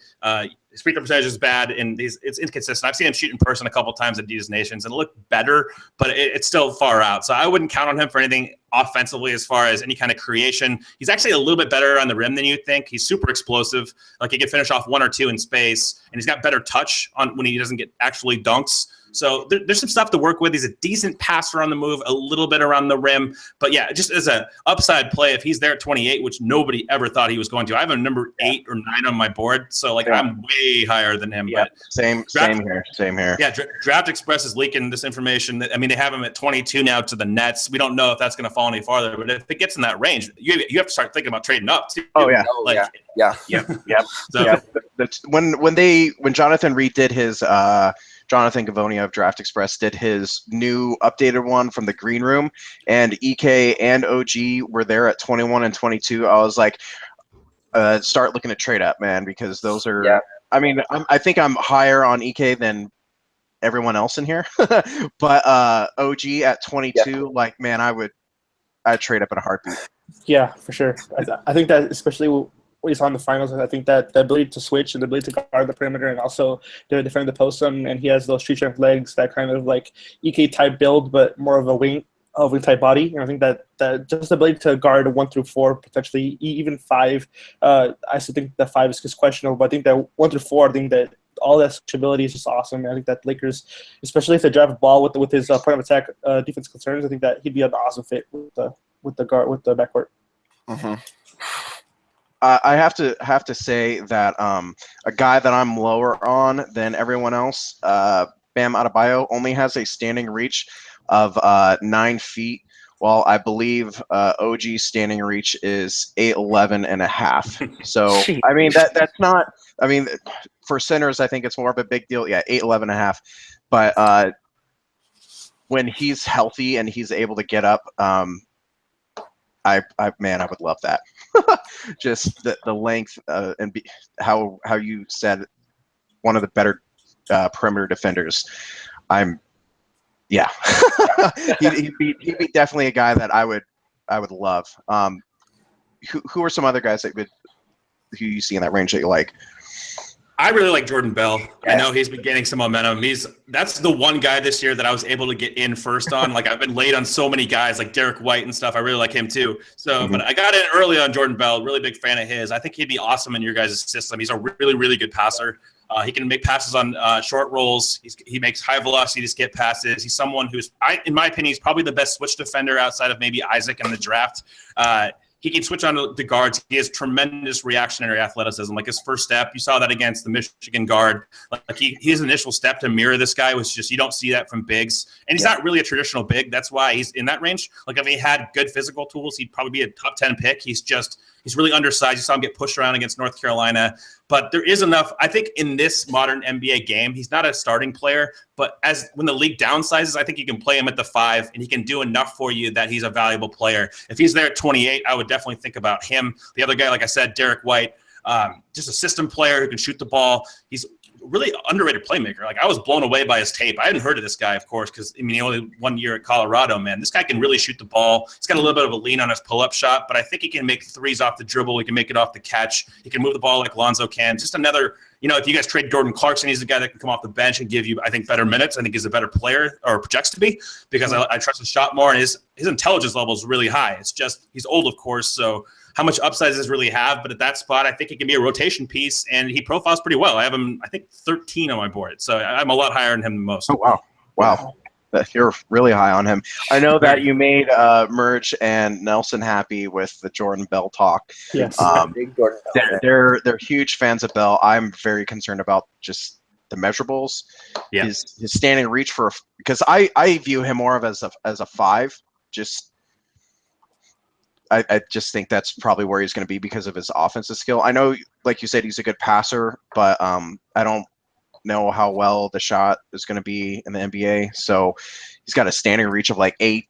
His free throw percentage is bad, and it's inconsistent. I've seen him shoot in person a couple times at Adidas Nations, and it looked better, but it's still far out. So I wouldn't count on him for anything offensively as far as any kind of creation. He's actually a little bit better on the rim than you think. He's super explosive. Like, he can finish off 1 or 2 in space, and he's got better touch on when he doesn't get actually dunks. So there's some stuff to work with. He's a decent passer on the move, a little bit around the rim. But, yeah, just as an upside play, if he's there at 28, which nobody ever thought he was going to. I have him number 8 or 9 on my board. So, like, I'm way higher than him. Yeah, but same here. Yeah, Draft Express is leaking this information. I mean, they have him at 22 now to the Nets. We don't know if that's going to fall any farther. But if it gets in that range, you have to start thinking about trading up, too. Oh, yeah. So, when Jonathan Reed did his Jonathan Gavonia of Draft Express did his new updated one from the green room, and EK and OG were there at 21 and 22. I was like, start looking at trade up, man, because those are. Yeah. I mean, I think I'm higher on EK than everyone else in here, but OG at 22, like, man, I'd trade up in a heartbeat. Yeah, for sure. I think that especially what you saw in the finals, I think that the ability to switch and the ability to guard the perimeter and also to defend the post zone, and he has those street strength legs, that kind of like EK type build, but more of a wing type body. And I think that just the ability to guard 1 through 4, potentially even 5. I still think that 5 is just questionable, but I think that 1 through 4, I think that all that switchability is just awesome. I think that Lakers, especially if they drive a ball with his point of attack defense concerns, I think that he'd be an awesome fit with the backcourt. Mm-hmm. I have to say that a guy that I'm lower on than everyone else, Bam Adebayo, only has a standing reach of 9 feet, while I believe OG's standing reach is 8'11 and a half. So I mean that's not. I mean, for centers, I think it's more of a big deal. Yeah, 8'11 and a half. But when he's healthy and he's able to get up, I would love that. Just the length and how you said, one of the better perimeter defenders. He'd be definitely a guy that I would love. Who are some other guys who you see in that range that you like? I really like Jordan Bell. I know he's been gaining some momentum. That's the one guy this year that I was able to get in first on. Like, I've been late on so many guys like Derek White and stuff. I really like him too. So, But I got in early on Jordan Bell. Really big fan of his. I think he'd be awesome in your guys' system. He's a really, really good passer. He can make passes on short rolls. He makes high velocity to skip passes. He's someone who's, in my opinion, he's probably the best switch defender outside of maybe Isaac in the draft. he can switch on to the guards. He has tremendous reactionary athleticism. Like his first step, you saw that against the Michigan guard. Like his initial step to mirror this guy was just, you don't see that from bigs. And he's not really a traditional big. That's why he's in that range. Like if he had good physical tools, he'd probably be a top 10 pick. He's really undersized. You saw him get pushed around against North Carolina. But there is enough, I think, in this modern NBA game. He's not a starting player, but when the league downsizes, I think you can play him at the 5, and he can do enough for you that he's a valuable player. If he's there at 28, I would definitely think about him. The other guy, like I said, Derek White, just a system player who can shoot the ball. He's really underrated playmaker. Like I was blown away by his tape. I hadn't heard of this guy, of course, because he only 1 year at Colorado, man. This guy can really shoot the ball. He's got a little bit of a lean on his pull-up shot, but I think he can make threes off the dribble. He can make it off the catch. He can move the ball like Lonzo can. Just another, if you guys trade Jordan Clarkson, he's a guy that can come off the bench and give you, I think, better minutes. I think he's a better player, or projects to be, because I trust his shot more, and his intelligence level is really high. It's just he's old, of course, so how much upside does this really have? But at that spot, I think he can be a rotation piece, and he profiles pretty well. I have him, I think, 13 on my board, so I'm a lot higher than him than most. Oh, wow. You're really high on him. I know that you made Merge and Nelson happy with the Jordan Bell talk. Yes. Big Jordan Bell. They're huge fans of Bell. I'm very concerned about just the measurables. Yeah. His standing reach because I view him more of as a 5. I just think that's probably where he's going to be because of his offensive skill. I know, like you said, he's a good passer, but I don't know how well the shot is going to be in the NBA. So he's got a standing reach of like 8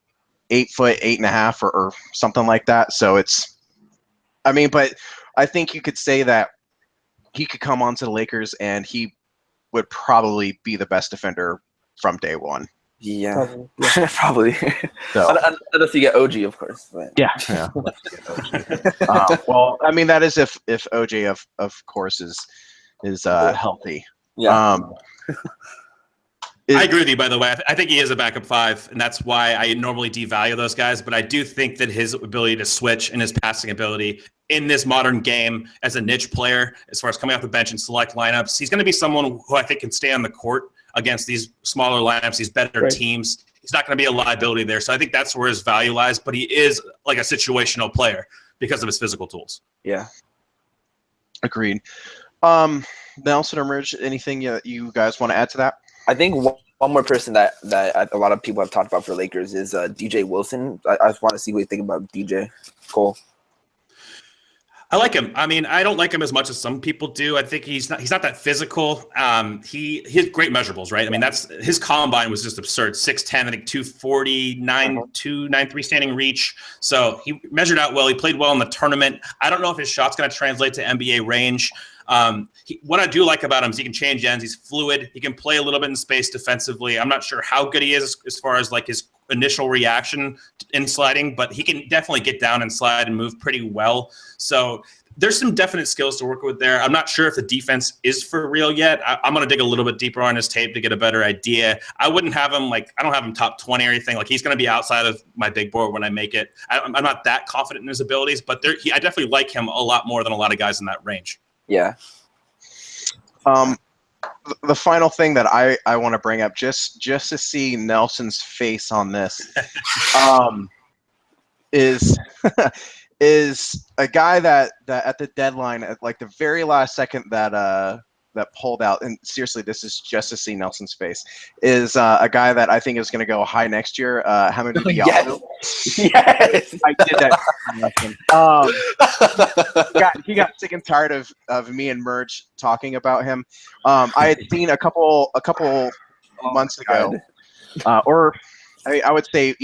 foot, 8.5 or something like that. So but I think you could say that he could come onto the Lakers and he would probably be the best defender from day one. Yeah, probably. So, unless you get OG, of course. But. Yeah. Well, I mean, that is if OJ of course is healthy. Yeah. I agree with you, by the way. I think he is a backup 5, and that's why I normally devalue those guys. But I do think that his ability to switch and his passing ability in this modern game as a niche player, as far as coming off the bench and select lineups, he's going to be someone who I think can stay on the court against these smaller lineups, these better teams. He's not going to be a liability there. So I think that's where his value lies. But he is like a situational player because of his physical tools. Yeah. Agreed. Nelson or Merge, anything you guys want to add to that? I think one more person that a lot of people have talked about for Lakers is DJ Wilson. I just want to see what you think about DJ Cole. I like him. I mean, I don't like him as much as some people do. I think he's not that physical. He has great measurables, right? I mean, that's his combine was just absurd. 6'10", I think 240, 9'2", 9'3" standing reach. So he measured out well. He played well in the tournament. I don't know if his shot's going to translate to NBA range. What I do like about him is he can change ends. He's fluid. He can play a little bit in space defensively. I'm not sure how good he is as far as like his initial reaction in sliding, but he can definitely get down and slide and move pretty well. So there's some definite skills to work with there. I'm not sure if the defense is for real yet. I'm going to dig a little bit deeper on his tape to get a better idea. I wouldn't have him I don't have him top 20 or anything. Like he's going to be outside of my big board when I make it. I'm not that confident in his abilities, but I definitely like him a lot more than a lot of guys in that range. Yeah. The final thing that I want to bring up, just to see Nelson's face on this, is a guy that at the deadline, at like the very last second that pulled out, and seriously, this is just to see Nelson's face, is a guy that I think is going to go high next year. Hamidou Diallo. Yes, I did that. He got sick and tired of me and Merge talking about him. I had seen a couple months ago, or I would say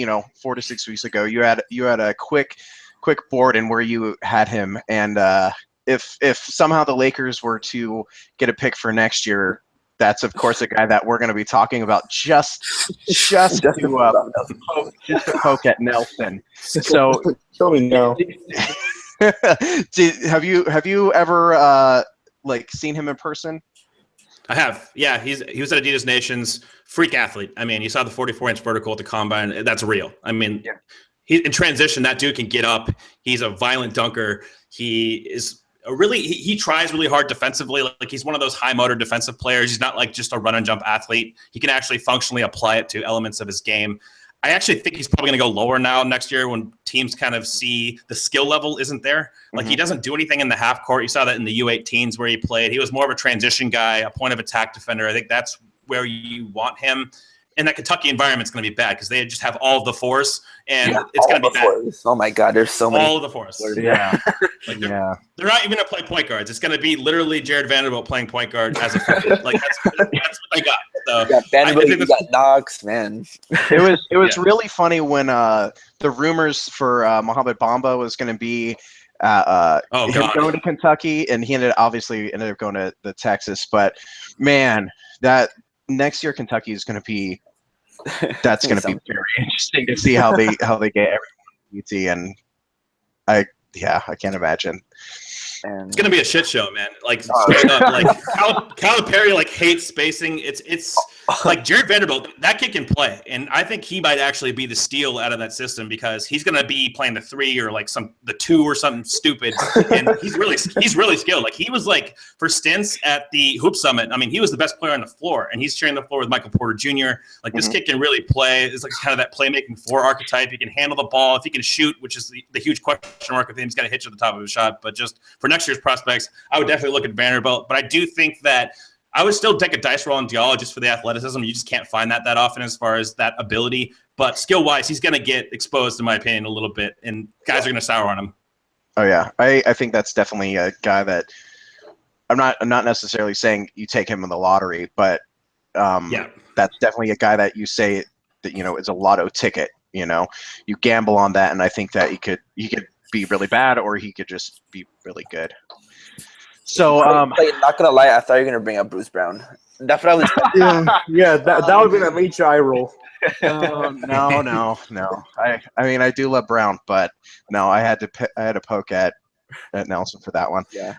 4 to 6 weeks ago. You had a quick board in where you had him, and if somehow the Lakers were to get a pick for next year, that's of course a guy that we're going to be talking about just to poke at Nelson. So tell me no. Have you ever seen him in person? I have. Yeah, he was at Adidas Nations, freak athlete. I mean, you saw the 44-inch vertical at the combine. That's real. I mean, yeah. He in transition, that dude can get up. He's a violent dunker. He is he tries really hard defensively. Like he's one of those high motor defensive players. He's not like just a run and jump athlete. He can actually functionally apply it to elements of his game. I actually think he's probably going to go lower now next year when teams kind of see the skill level isn't there. Like he doesn't do anything in the half court. You saw that in the U18s where he played. He was more of a transition guy, a point of attack defender. I think that's where you want him. And that Kentucky environment's going to be bad because they just have all of the fours, and it's going to be bad. Fours. Oh my God, there's so many. All of the fours. Yeah. Like they're not even going to play point guards. It's going to be literally Jared Vanderbilt playing point guard as a freshman. Like that's what they got. So You got Vanderbilt, you got Knox, man. It was really funny when the rumors for Mohamed Bamba was going to be him going to Kentucky, and he ended up going to the Texas. But man, that next year Kentucky is going to be very interesting to see how they get everyone UT, and I can't imagine. And it's gonna be a shit show, man. Like straight up, like Calipari like hates spacing. It's like Jared Vanderbilt, that kid can play, and I think he might actually be the steal out of that system because he's gonna be playing the 3 or like the 2 or something stupid, and he's really skilled. Like he was like for stints at the Hoop Summit. I mean, he was the best player on the floor, and he's sharing the floor with Michael Porter Jr. Like this kid can really play. It's like kind of that playmaking 4 archetype. He can handle the ball. If he can shoot, which is the huge question mark if he's got a hitch at the top of his shot, but just for next year's prospects, I would definitely look at Vanderbilt. But I do think that I would still take a dice roll on Diallo just for the athleticism. You just can't find that often as far as that ability. But skill-wise, he's going to get exposed, in my opinion, a little bit, and guys are going to sour on him. Oh yeah, I think that's definitely a guy that I'm not necessarily saying you take him in the lottery, but that's definitely a guy that you say that is a lotto ticket. You gamble on that, and I think that he could be really bad, or he could just be really good. So, Clayton, not gonna lie, I thought you were gonna bring up Bruce Brown. That's what I was. That would be a major eye roll. No. I mean, I do love Brown, but no, I had to poke at Nelson for that one. Yeah.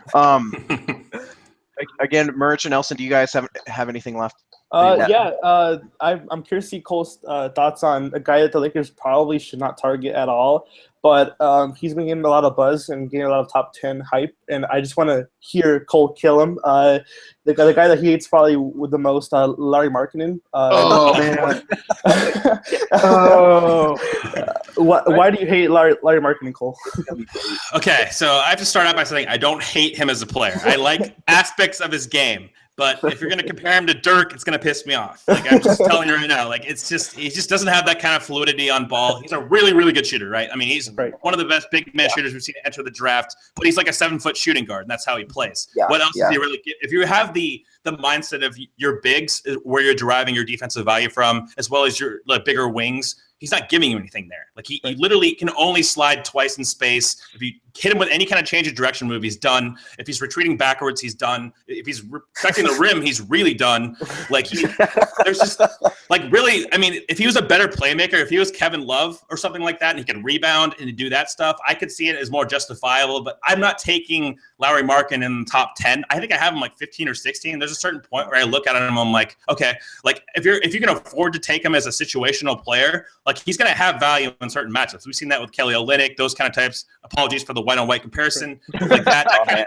Again, Merch and Nelson, do you guys have anything left? I'm curious to see Cole's thoughts on a guy that the Lakers probably should not target at all, but he's been getting a lot of buzz and getting a lot of top 10 hype, and I just want to hear Cole kill him. The guy that he hates probably with the most, Larry Markkinen. Man. Why do you hate Larry Markkinen, Cole? Okay, so I have to start out by saying I don't hate him as a player. I like aspects of his game. But if you're going to compare him to Dirk, it's going to piss me off. Like I'm just telling you right now, like he just doesn't have that kind of fluidity on ball. He's a really, really good shooter, right? I mean, he's one of the best big man shooters we've seen enter the draft. But he's like a 7-foot shooting guard, and that's how he plays. Yeah, what else does he really get? If you have the mindset of your bigs, where you're deriving your defensive value from, as well as your bigger wings, he's not giving you anything there. Like he literally can only slide twice in space. If you hit him with any kind of change of direction move, he's done. If he's retreating backwards, he's done. If he's protecting the rim, he's really done. Like there's just like really. I mean, if he was a better playmaker, if he was Kevin Love or something like that, and he can rebound and do that stuff, I could see it as more justifiable. But I'm not taking Larry Markkinen in the top 10. I think I have him like 15 or 16. There's a certain point where I look at him and I'm like, okay, like if you can afford to take him as a situational player, like he's going to have value in certain matchups. We've seen that with Kelly Olynyk, those kind of types. Apologies for the white-on-white comparison, like that kind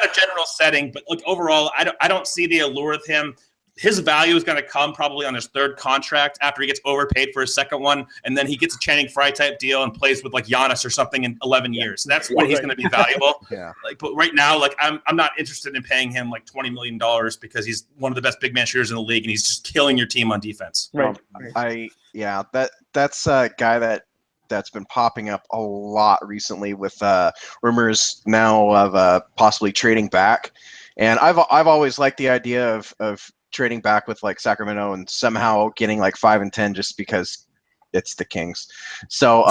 of general setting. But look, overall, I don't see the allure of him. His value is going to come probably on his 3rd contract after he gets overpaid for his 2nd one, and then he gets a Channing Frye type deal and plays with like Giannis or something in 11 years. That's when he's going to be valuable. Like, but right now, like I'm not interested in paying him like $20 million because he's one of the best big man shooters in the league and he's just killing your team on defense. That's a guy that's been popping up a lot recently with rumors now of possibly trading back, and I've always liked the idea of trading back with like Sacramento and somehow getting like 5 and 10 just because it's the Kings. So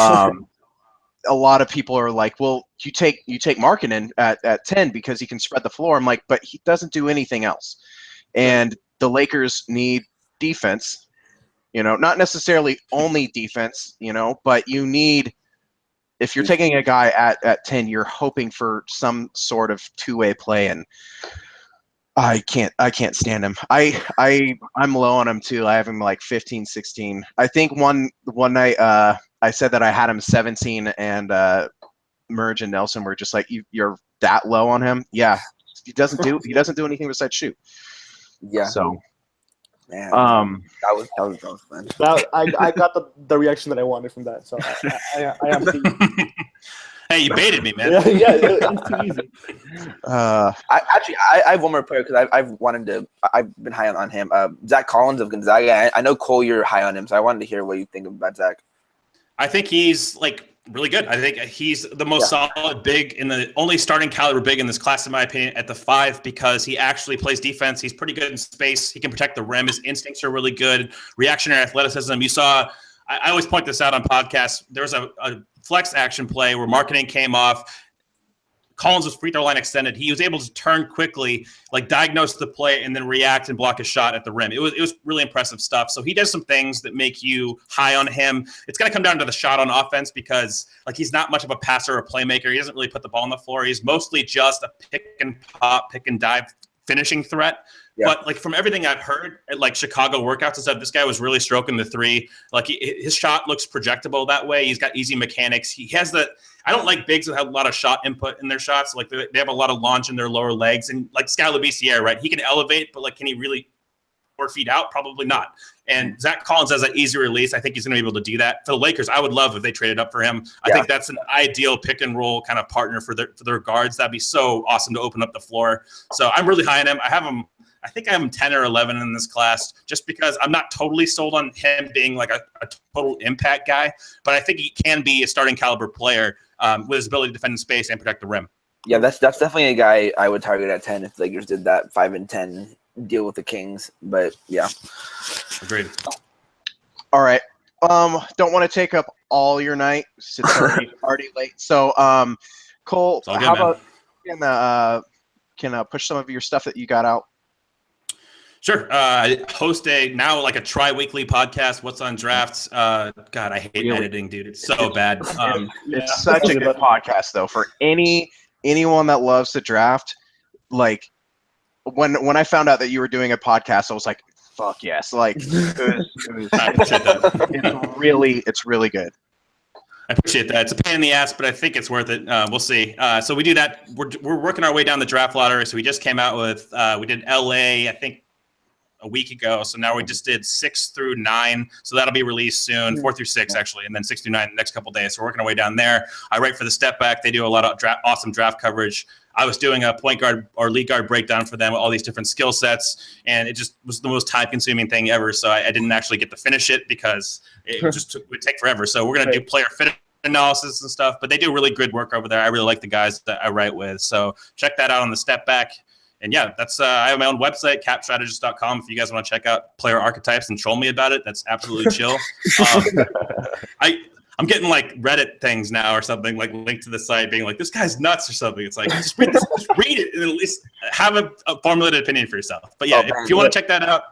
a lot of people are like, well, you take Markkinen at 10 because he can spread the floor. I'm like, but he doesn't do anything else, and the Lakers need defense. Not necessarily only defense, but you need, if you're taking a guy at 10, you're hoping for some sort of two-way play, and I can't stand him. I'm low on him too. I have him like 15, 16. I think one night I said that I had him 17, and Merge and Nelson were just like, you're that low on him? Yeah. He doesn't do anything besides shoot. Yeah. So Man, Um, that was fun. I got the reaction that I wanted from that, so I am pleased. Hey, you baited me, man. Yeah, it's too easy. I have one more player because I've been high on him. Zach Collins of Gonzaga. I know Cole, you're high on him, so I wanted to hear what you think about Zach. I think he's really good. I think he's the most solid big in the only starting caliber big in this class, in my opinion, at the 5 because he actually plays defense. He's pretty good in space. He can protect the rim. His instincts are really good. Reactionary athleticism. You saw. I always point this out on podcasts. There was a flex action play where marketing came off. Collins was free throw line extended. He was able to turn quickly, diagnose the play, and then react and block a shot at the rim. It was really impressive stuff. So he does some things that make you high on him. It's going to come down to the shot on offense because he's not much of a passer or playmaker. He doesn't really put the ball on the floor. He's mostly just a pick and pop, pick and dive finishing threat. Yeah. But from everything I've heard at Chicago workouts and stuff, this guy was really stroking the 3. His shot looks projectable that way. He's got easy mechanics. He has I don't like bigs that have a lot of shot input in their shots. They have a lot of launch in their lower legs, and Sky Labissiere, right? He can elevate, but can he really 4 feet out? Probably not. And Zach Collins has that easy release. I think he's going to be able to do that. For the Lakers, I would love if they traded up for him. I think that's an ideal pick and roll kind of partner for their guards. That'd be so awesome to open up the floor. So I'm really high on him. I think I have him 10 or 11 in this class just because I'm not totally sold on him being a total impact guy, but I think he can be a starting caliber player with his ability to defend in space and protect the rim. Yeah, that's definitely a guy I would target at 10 if the Lakers did that 5 and 10 deal with the Kings. But yeah. Agreed. All right. Don't want to take up all your night. It's already late. So Cole, good, how about can push some of your stuff that you got out? Sure. I host a tri-weekly podcast, What's on Drafts. God, I hate editing, dude. It's so bad. It's such a good podcast, though, for anyone that loves to draft. When I found out that you were doing a podcast, I was like, fuck yes. It's really good. I appreciate that. It's a pain in the ass, but I think it's worth it. We'll see. So we do that. We're working our way down the draft lottery. So we just came out with we did LA, I think, a week ago. So now we just did 6 through 9. So that'll be released soon, 4 through 6 actually, and then 6 through 9 the next couple of days. So we're working our way down there. I write for the Step Back. They do a lot of awesome draft coverage. I was doing a point guard or lead guard breakdown for them with all these different skill sets, and it just was the most time-consuming thing ever. So I didn't actually get to finish it because it would take forever. So we're going to do player fit analysis and stuff, but they do really good work over there. I really like the guys that I write with. So check that out on the Step Back. And yeah, that's I have my own website, capstrategist.com. If you guys want to check out player archetypes and troll me about it, that's absolutely chill. I'm getting Reddit things now or something, linked to the site being this guy's nuts or something. It's just read it and at least have a formulated opinion for yourself. But yeah, if you want to check that out,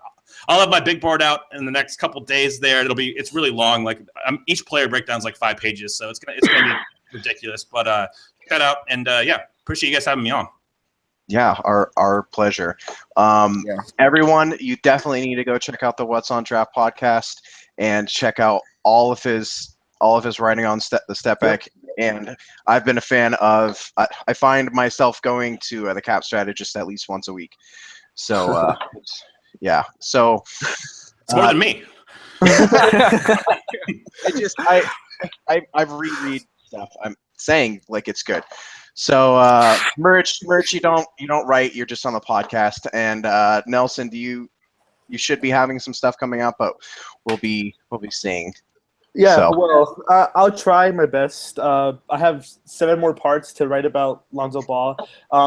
I'll have my big board out in the next couple days there. It's really long. Each player breakdown's 5 pages, so it's gonna be ridiculous. But check that out, and appreciate you guys having me on. Yeah, our pleasure. Everyone, you definitely need to go check out the What's on Draft podcast and check out all of his writing on the Step Back. And I've been a fan of. I find myself going to the Cap Strategist at least once a week. So yeah, so it's more than me. I've reread stuff. I'm saying it's good. So merch, you don't write, you're just on the podcast. And Nelson, you should be having some stuff coming out, but we'll be seeing. Yeah, so. Well, I'll try my best. I have 7 more parts to write about Lonzo Ball.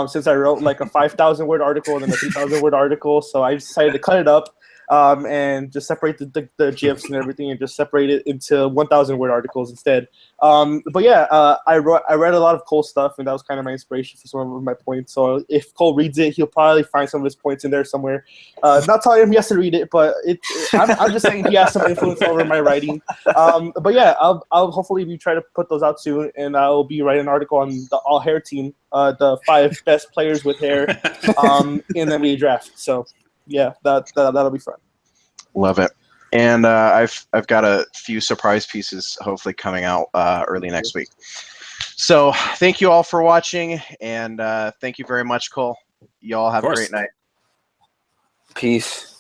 Since I wrote a 5,000 word article and then a 3,000 word article, so I decided to cut it up. And just separate the GIFs and everything, and just separate it into 1,000 word articles instead. But yeah, I read a lot of Cole's stuff, and that was kind of my inspiration for some of my points. So if Cole reads it, he'll probably find some of his points in there somewhere. Not telling him he has to read it, but I'm just saying he has some influence over my writing. But yeah, I'll hopefully be trying to put those out soon, and I'll be writing an article on the all hair team, the 5 best players with hair in the NBA draft. So. Yeah, that'll be fun. Love it. And I've got a few surprise pieces hopefully coming out early next week. So thank you all for watching, and thank you very much, Cole. You all have a great night. Peace.